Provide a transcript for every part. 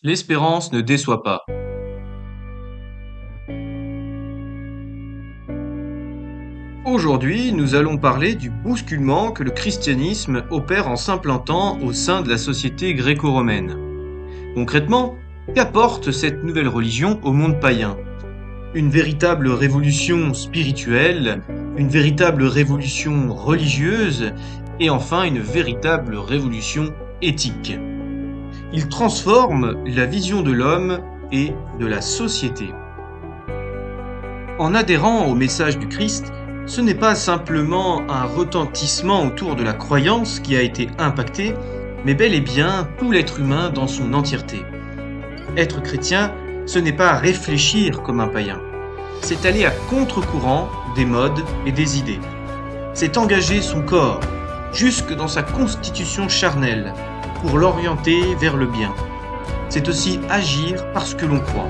L'espérance ne déçoit pas. Aujourd'hui, nous allons parler du bousculement que le christianisme opère en s'implantant au sein de la société gréco-romaine. Concrètement, qu'apporte cette nouvelle religion au monde païen? Une véritable révolution spirituelle, une véritable révolution religieuse et enfin une véritable révolution éthique. Il transforme la vision de l'homme et de la société. En adhérant au message du Christ, ce n'est pas simplement un retentissement autour de la croyance qui a été impacté, mais bel et bien tout l'être humain dans son entièreté. Être chrétien, ce n'est pas réfléchir comme un païen, c'est aller à contre-courant des modes et des idées. C'est engager son corps, jusque dans sa constitution charnelle, pour l'orienter vers le bien. C'est aussi agir parce que l'on croit.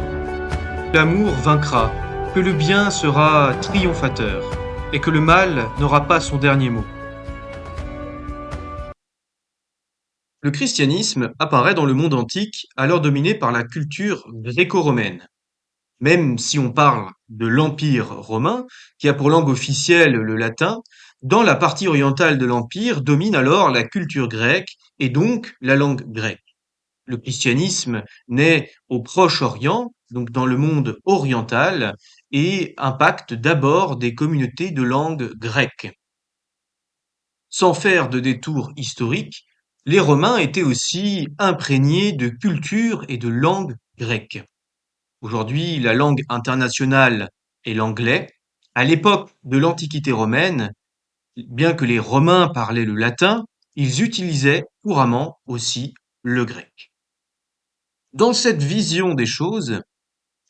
L'amour vaincra, que le bien sera triomphateur, et que le mal n'aura pas son dernier mot. Le christianisme apparaît dans le monde antique, alors dominé par la culture gréco-romaine. Même si on parle de l'Empire romain, qui a pour langue officielle le latin, dans la partie orientale de l'Empire domine alors la culture grecque et donc la langue grecque. Le christianisme naît au Proche-Orient, donc dans le monde oriental, et impacte d'abord des communautés de langue grecque. Sans faire de détour historique, les Romains étaient aussi imprégnés de culture et de langue grecque. Aujourd'hui, la langue internationale est l'anglais. À l'époque de l'Antiquité romaine, bien que les Romains parlaient le latin, ils utilisaient couramment aussi le grec. Dans cette vision des choses,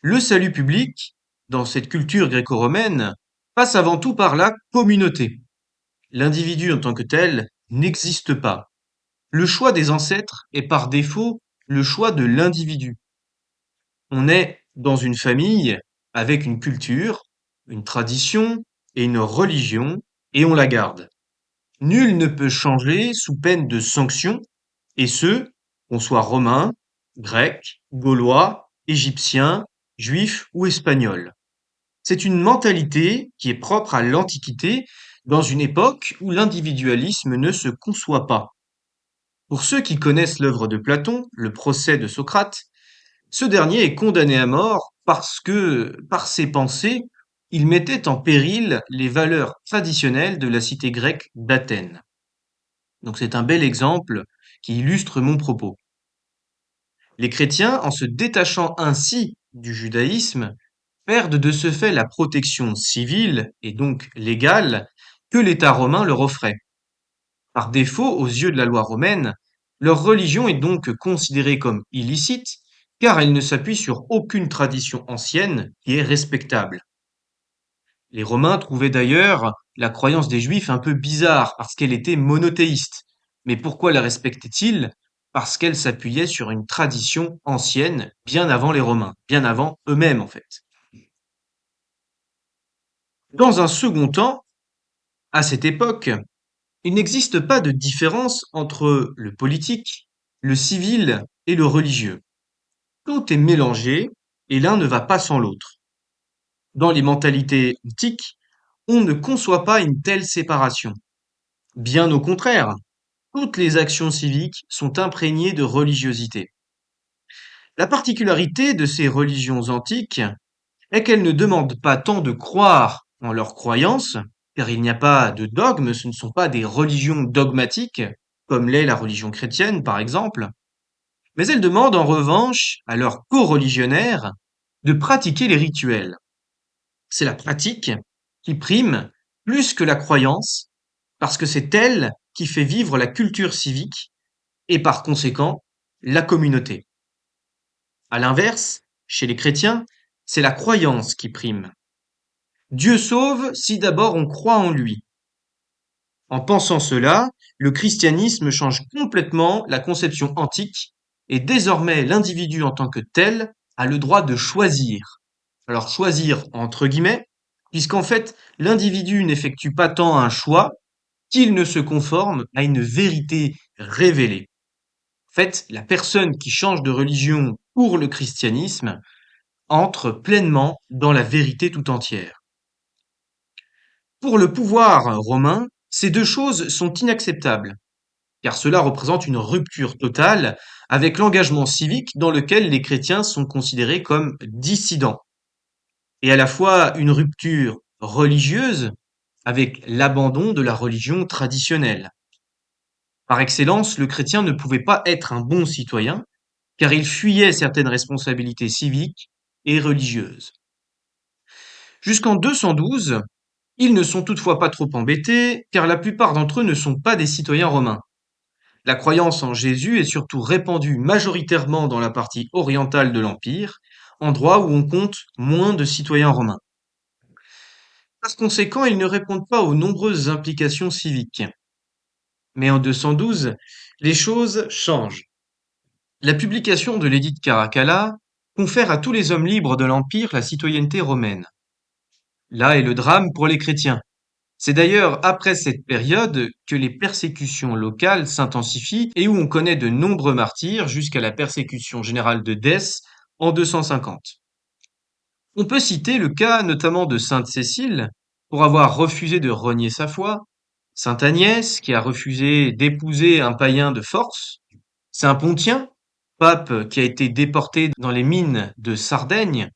le salut public, dans cette culture gréco-romaine, passe avant tout par la communauté. L'individu en tant que tel n'existe pas. Le choix des ancêtres est par défaut le choix de l'individu. On est dans une famille avec une culture, une tradition et une religion, et on la garde. Nul ne peut changer sous peine de sanction, et ce, qu'on soit romain, grec, gaulois, égyptien, juif ou espagnol. C'est une mentalité qui est propre à l'Antiquité, dans une époque où l'individualisme ne se conçoit pas. Pour ceux qui connaissent l'œuvre de Platon, le procès de Socrate, ce dernier est condamné à mort parce que, par ses pensées, il mettait en péril les valeurs traditionnelles de la cité grecque d'Athènes. Donc c'est un bel exemple qui illustre mon propos. Les chrétiens, en se détachant ainsi du judaïsme, perdent de ce fait la protection civile et donc légale que l'État romain leur offrait. Par défaut, aux yeux de la loi romaine, leur religion est donc considérée comme illicite car elle ne s'appuie sur aucune tradition ancienne qui est respectable. Les Romains trouvaient d'ailleurs la croyance des Juifs un peu bizarre parce qu'elle était monothéiste. Mais pourquoi la respectaient-ils? Parce qu'elle s'appuyait sur une tradition ancienne bien avant les Romains, bien avant eux-mêmes en fait. Dans un second temps, à cette époque, il n'existe pas de différence entre le politique, le civil et le religieux. Tout est mélangé et l'un ne va pas sans l'autre. Dans les mentalités antiques, on ne conçoit pas une telle séparation. Bien au contraire, toutes les actions civiques sont imprégnées de religiosité. La particularité de ces religions antiques est qu'elles ne demandent pas tant de croire en leurs croyances, car il n'y a pas de dogme, ce ne sont pas des religions dogmatiques, comme l'est la religion chrétienne par exemple, mais elles demandent en revanche à leurs coreligionnaires de pratiquer les rituels. C'est la pratique qui prime plus que la croyance, parce que c'est elle qui fait vivre la culture civique et par conséquent la communauté. À l'inverse, chez les chrétiens, c'est la croyance qui prime. Dieu sauve si d'abord on croit en lui. En pensant cela, le christianisme change complètement la conception antique et désormais l'individu en tant que tel a le droit de choisir. Alors choisir entre guillemets, puisqu'en fait l'individu n'effectue pas tant un choix qu'il ne se conforme à une vérité révélée. En fait, la personne qui change de religion pour le christianisme, entre pleinement dans la vérité tout entière. Pour le pouvoir romain, ces deux choses sont inacceptables, car cela représente une rupture totale avec l'engagement civique dans lequel les chrétiens sont considérés comme dissidents, et à la fois une rupture religieuse avec l'abandon de la religion traditionnelle. Par excellence, le chrétien ne pouvait pas être un bon citoyen, car il fuyait certaines responsabilités civiques et religieuses. Jusqu'en 212, ils ne sont toutefois pas trop embêtés, car la plupart d'entre eux ne sont pas des citoyens romains. La croyance en Jésus est surtout répandue majoritairement dans la partie orientale de l'Empire, endroit où on compte moins de citoyens romains. Par conséquent, ils ne répondent pas aux nombreuses implications civiques. Mais en 212, les choses changent. La publication de l'édit de Caracalla confère à tous les hommes libres de l'Empire la citoyenneté romaine. Là est le drame pour les chrétiens. C'est d'ailleurs après cette période que les persécutions locales s'intensifient et où on connaît de nombreux martyrs jusqu'à la persécution générale de Dèce en 250. On peut citer le cas notamment de sainte Cécile pour avoir refusé de renier sa foi, sainte Agnès qui a refusé d'épouser un païen de force, saint Pontien, pape qui a été déporté dans les mines de Sardaigne,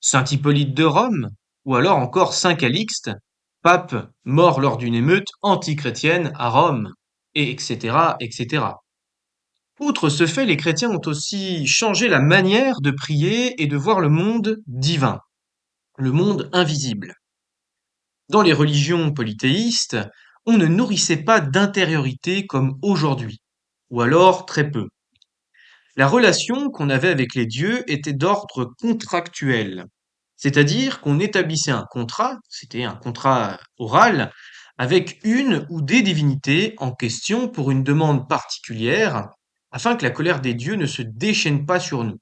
saint Hippolyte de Rome, ou alors encore saint Calixte, pape mort lors d'une émeute antichrétienne à Rome, et etc., etc. Outre ce fait, les chrétiens ont aussi changé la manière de prier et de voir le monde divin, le monde invisible. Dans les religions polythéistes, on ne nourrissait pas d'intériorité comme aujourd'hui, ou alors très peu. La relation qu'on avait avec les dieux était d'ordre contractuel, c'est-à-dire qu'on établissait un contrat, c'était un contrat oral, avec une ou des divinités en question pour une demande particulière, afin que la colère des dieux ne se déchaîne pas sur nous.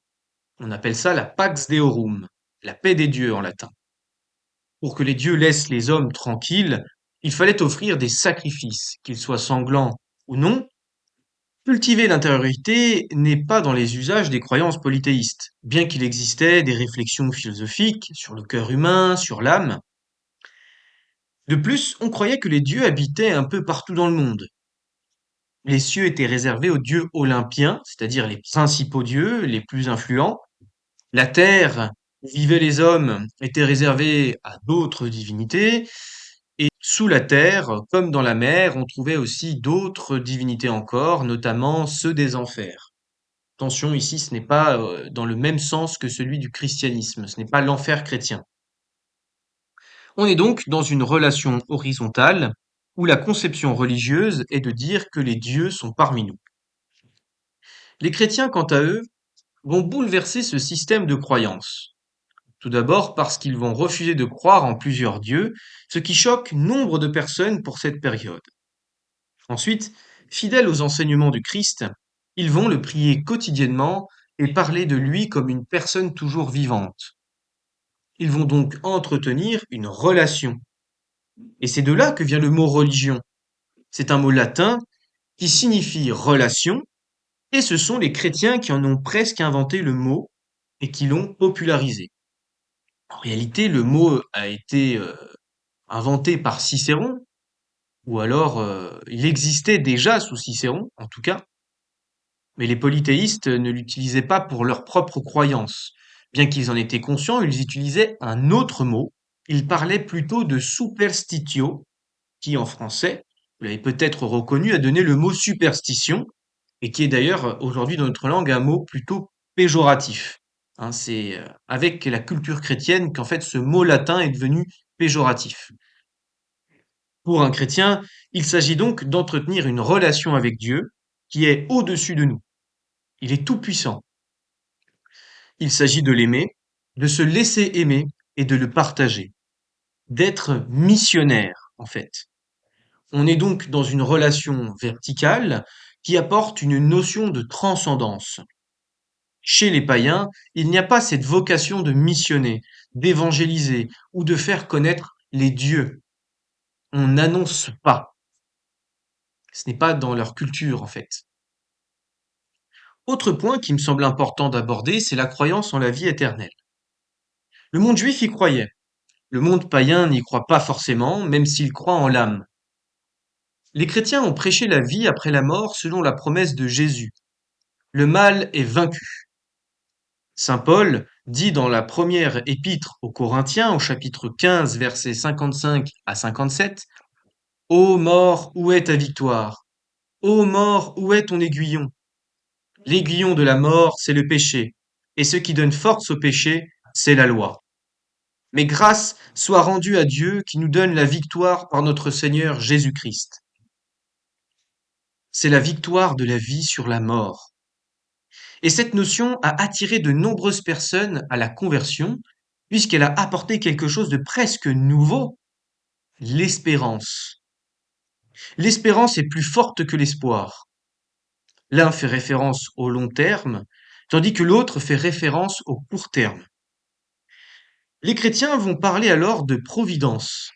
On appelle ça la pax deorum, la paix des dieux en latin. Pour que les dieux laissent les hommes tranquilles, il fallait offrir des sacrifices, qu'ils soient sanglants ou non. Cultiver l'intériorité n'est pas dans les usages des croyances polythéistes, bien qu'il existait des réflexions philosophiques sur le cœur humain, sur l'âme. De plus, on croyait que les dieux habitaient un peu partout dans le monde. Les cieux étaient réservés aux dieux olympiens, c'est-à-dire les principaux dieux, les plus influents. La terre, où vivaient les hommes, était réservée à d'autres divinités. Et sous la terre, comme dans la mer, on trouvait aussi d'autres divinités encore, notamment ceux des enfers. Attention, ici, ce n'est pas dans le même sens que celui du christianisme, ce n'est pas l'enfer chrétien. On est donc dans une relation horizontale où la conception religieuse est de dire que les dieux sont parmi nous. Les chrétiens, quant à eux, vont bouleverser ce système de croyance. Tout d'abord parce qu'ils vont refuser de croire en plusieurs dieux, ce qui choque nombre de personnes pour cette période. Ensuite, fidèles aux enseignements du Christ, ils vont le prier quotidiennement et parler de lui comme une personne toujours vivante. Ils vont donc entretenir une relation. Et c'est de là que vient le mot religion. C'est un mot latin qui signifie relation, et ce sont les chrétiens qui en ont presque inventé le mot et qui l'ont popularisé. En réalité, le mot a été inventé par Cicéron, ou alors il existait déjà sous Cicéron, en tout cas, mais les polythéistes ne l'utilisaient pas pour leurs propres croyances. Bien qu'ils en étaient conscients, ils utilisaient un autre mot. Ils parlaient plutôt de superstitio, qui en français, vous l'avez peut-être reconnu, a donné le mot superstition, et qui est d'ailleurs aujourd'hui dans notre langue un mot plutôt péjoratif. Hein, c'est avec la culture chrétienne qu'en fait ce mot latin est devenu péjoratif. Pour un chrétien, il s'agit donc d'entretenir une relation avec Dieu qui est au-dessus de nous. Il est tout-puissant. Il s'agit de l'aimer, de se laisser aimer et de le partager, d'être missionnaire en fait. On est donc dans une relation verticale qui apporte une notion de transcendance. Chez les païens, il n'y a pas cette vocation de missionner, d'évangéliser ou de faire connaître les dieux. On n'annonce pas. Ce n'est pas dans leur culture en fait. Autre point qui me semble important d'aborder, c'est la croyance en la vie éternelle. Le monde juif y croyait. Le monde païen n'y croit pas forcément, même s'il croit en l'âme. Les chrétiens ont prêché la vie après la mort selon la promesse de Jésus. Le mal est vaincu. Saint Paul dit dans la première épître aux Corinthiens, au chapitre 15, versets 55 à 57, Ô mort, où est ta victoire? Ô mort, où est ton aiguillon? L'aiguillon de la mort, c'est le péché, et ce qui donne force au péché, c'est la loi. Mais grâce soit rendue à Dieu qui nous donne la victoire par notre Seigneur Jésus-Christ. C'est la victoire de la vie sur la mort. Et cette notion a attiré de nombreuses personnes à la conversion, puisqu'elle a apporté quelque chose de presque nouveau, l'espérance. L'espérance est plus forte que l'espoir. L'un fait référence au long terme, tandis que l'autre fait référence au court terme. Les chrétiens vont parler alors de providence,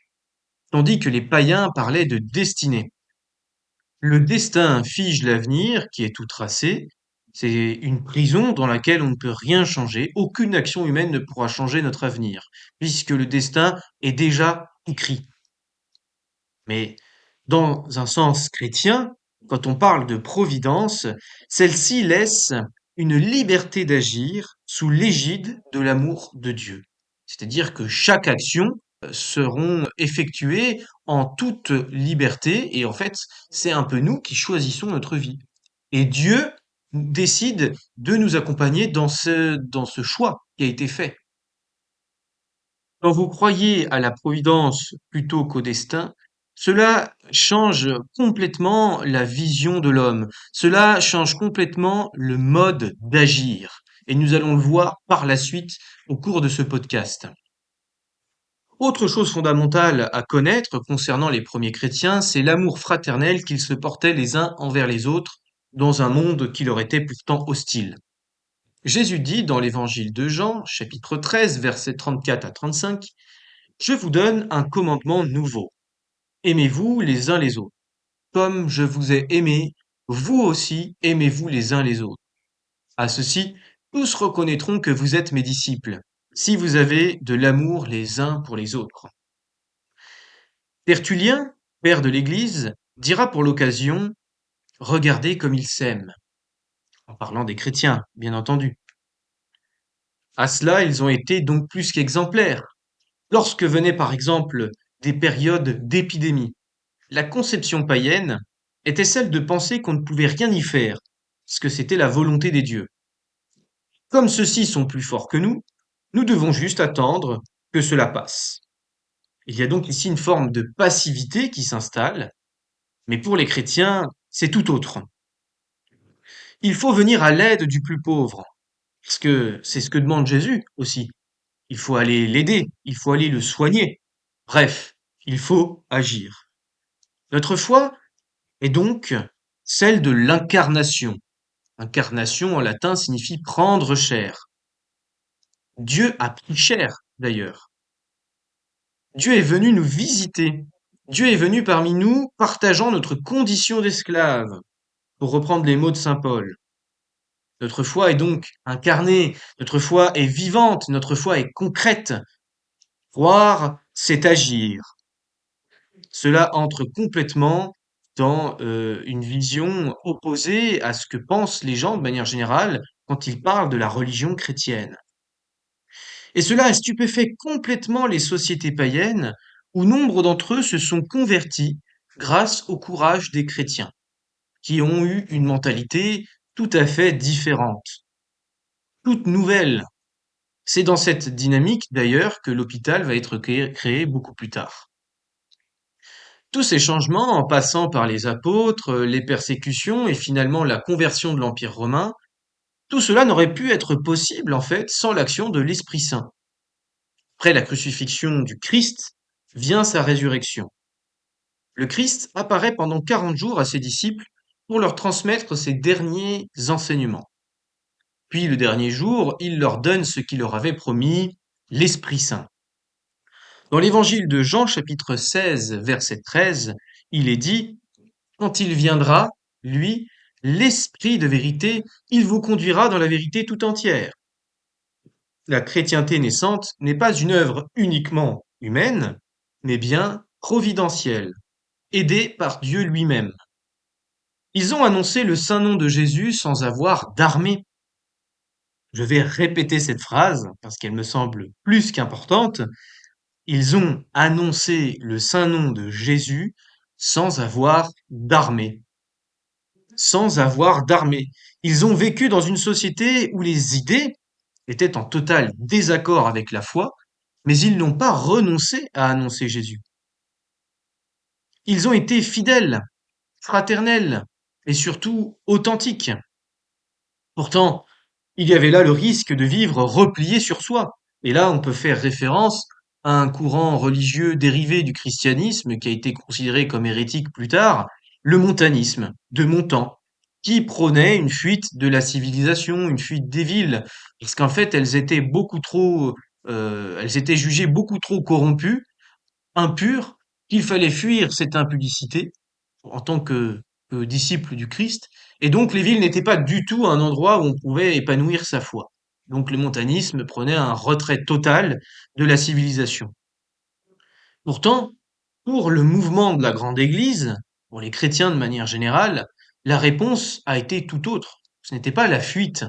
tandis que les païens parlaient de destinée. Le destin fige l'avenir, qui est tout tracé. C'est une prison dans laquelle on ne peut rien changer. Aucune action humaine ne pourra changer notre avenir, puisque le destin est déjà écrit. Mais dans un sens chrétien, quand on parle de providence, celle-ci laisse une liberté d'agir sous l'égide de l'amour de Dieu. C'est-à-dire que chaque action seront effectuées en toute liberté et en fait, c'est un peu nous qui choisissons notre vie. Et Dieu décide de nous accompagner dans ce choix qui a été fait. Quand vous croyez à la providence plutôt qu'au destin, cela change complètement la vision de l'homme. Cela change complètement le mode d'agir. Et nous allons le voir par la suite au cours de ce podcast. Autre chose fondamentale à connaître concernant les premiers chrétiens, c'est l'amour fraternel qu'ils se portaient les uns envers les autres dans un monde qui leur était pourtant hostile. Jésus dit dans l'évangile de Jean, chapitre 13, versets 34 à 35, Je vous donne un commandement nouveau. Aimez-vous les uns les autres. Comme je vous ai aimé, vous aussi aimez-vous les uns les autres. À ceci, tous reconnaîtront que vous êtes mes disciples, si vous avez de l'amour les uns pour les autres. Tertullien, père de l'Église, dira pour l'occasion, Regardez comme ils s'aiment, en parlant des chrétiens, bien entendu. À cela, ils ont été donc plus qu'exemplaires. Lorsque venaient par exemple des périodes d'épidémie, la conception païenne était celle de penser qu'on ne pouvait rien y faire, parce que c'était la volonté des dieux. Comme ceux-ci sont plus forts que nous devons juste attendre que cela passe. Il y a donc ici une forme de passivité qui s'installe, mais pour les chrétiens, c'est tout autre. Il faut venir à l'aide du plus pauvre, parce que c'est ce que demande Jésus aussi. Il faut aller l'aider, il faut aller le soigner. Bref, il faut agir. Notre foi est donc celle de l'incarnation. Incarnation en latin signifie prendre chair. Dieu a pris chair, d'ailleurs. Dieu est venu nous visiter. Dieu est venu parmi nous partageant notre condition d'esclave, pour reprendre les mots de saint Paul. Notre foi est donc incarnée, notre foi est vivante, notre foi est concrète. Croire, c'est agir. Cela entre complètement dans une vision opposée à ce que pensent les gens de manière générale quand ils parlent de la religion chrétienne. Et cela a stupéfait complètement les sociétés païennes, où nombre d'entre eux se sont convertis grâce au courage des chrétiens, qui ont eu une mentalité tout à fait différente, toute nouvelle. C'est dans cette dynamique d'ailleurs que l'hôpital va être créé beaucoup plus tard. Tous ces changements, en passant par les apôtres, les persécutions et finalement la conversion de l'Empire romain, tout cela n'aurait pu être possible en fait sans l'action de l'Esprit Saint. Après la crucifixion du Christ vient sa résurrection. Le Christ apparaît pendant 40 jours à ses disciples pour leur transmettre ses derniers enseignements. Puis le dernier jour, il leur donne ce qu'il leur avait promis, l'Esprit Saint. Dans l'évangile de Jean chapitre 16 verset 13, il est dit, Quand il viendra, lui, l'esprit de vérité, il vous conduira dans la vérité tout entière. La chrétienté naissante n'est pas une œuvre uniquement humaine, mais bien providentielle, aidée par Dieu lui-même. Ils ont annoncé le saint nom de Jésus sans avoir d'armée. Je vais répéter cette phrase parce qu'elle me semble plus qu'importante. Ils ont annoncé le saint nom de Jésus sans avoir d'armée. Sans avoir d'armée. Ils ont vécu dans une société où les idées étaient en total désaccord avec la foi, mais ils n'ont pas renoncé à annoncer Jésus. Ils ont été fidèles, fraternels et surtout authentiques. Pourtant, il y avait là le risque de vivre replié sur soi. Et là, on peut faire référence à un courant religieux dérivé du christianisme qui a été considéré comme hérétique plus tard, le montanisme, de Montan, qui prônait une fuite de la civilisation, une fuite des villes, parce qu'en fait, elles étaient jugées beaucoup trop corrompues, impures, qu'il fallait fuir cette impudicité en tant que disciple du Christ. Et donc les villes n'étaient pas du tout un endroit où on pouvait épanouir sa foi. Donc le montanisme prenait un retrait total de la civilisation. Pourtant, pour le mouvement de la Grande Église, pour les chrétiens de manière générale, la réponse a été tout autre. Ce n'était pas la fuite,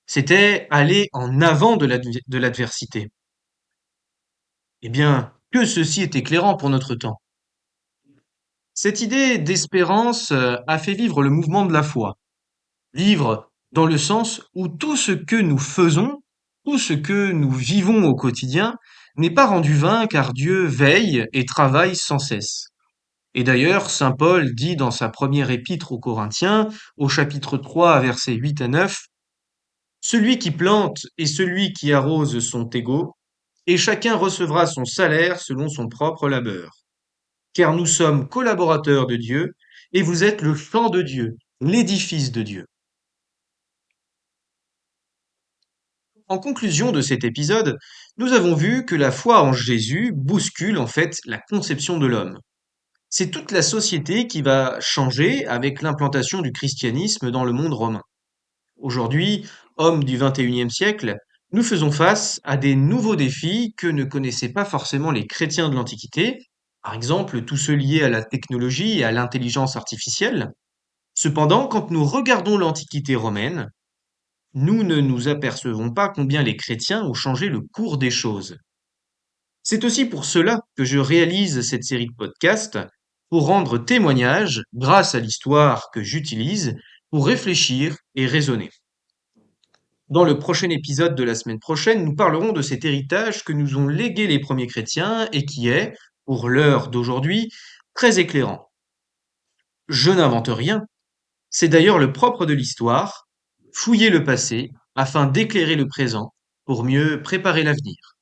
c'était aller en avant de l'adversité. Eh bien, que ceci est éclairant pour notre temps. Cette idée d'espérance a fait vivre le mouvement de la foi. Vivre dans le sens où tout ce que nous faisons, tout ce que nous vivons au quotidien n'est pas rendu vain car Dieu veille et travaille sans cesse. Et d'ailleurs, saint Paul dit dans sa première épître aux Corinthiens, au chapitre 3, versets 8 à 9, celui qui plante et celui qui arrose sont égaux, et chacun recevra son salaire selon son propre labeur. Car nous sommes collaborateurs de Dieu, et vous êtes le champ de Dieu, l'édifice de Dieu. En conclusion de cet épisode, nous avons vu que la foi en Jésus bouscule en fait la conception de l'homme. C'est toute la société qui va changer avec l'implantation du christianisme dans le monde romain. Aujourd'hui, hommes du XXIe siècle, nous faisons face à des nouveaux défis que ne connaissaient pas forcément les chrétiens de l'Antiquité, par exemple tous ceux liés à la technologie et à l'intelligence artificielle. Cependant, quand nous regardons l'Antiquité romaine, nous ne nous apercevons pas combien les chrétiens ont changé le cours des choses. C'est aussi pour cela que je réalise cette série de podcasts, pour rendre témoignage, grâce à l'histoire que j'utilise, pour réfléchir et raisonner. Dans le prochain épisode de la semaine prochaine, nous parlerons de cet héritage que nous ont légué les premiers chrétiens et qui est, pour l'heure d'aujourd'hui, très éclairant. Je n'invente rien, c'est d'ailleurs le propre de l'histoire, fouiller le passé afin d'éclairer le présent pour mieux préparer l'avenir.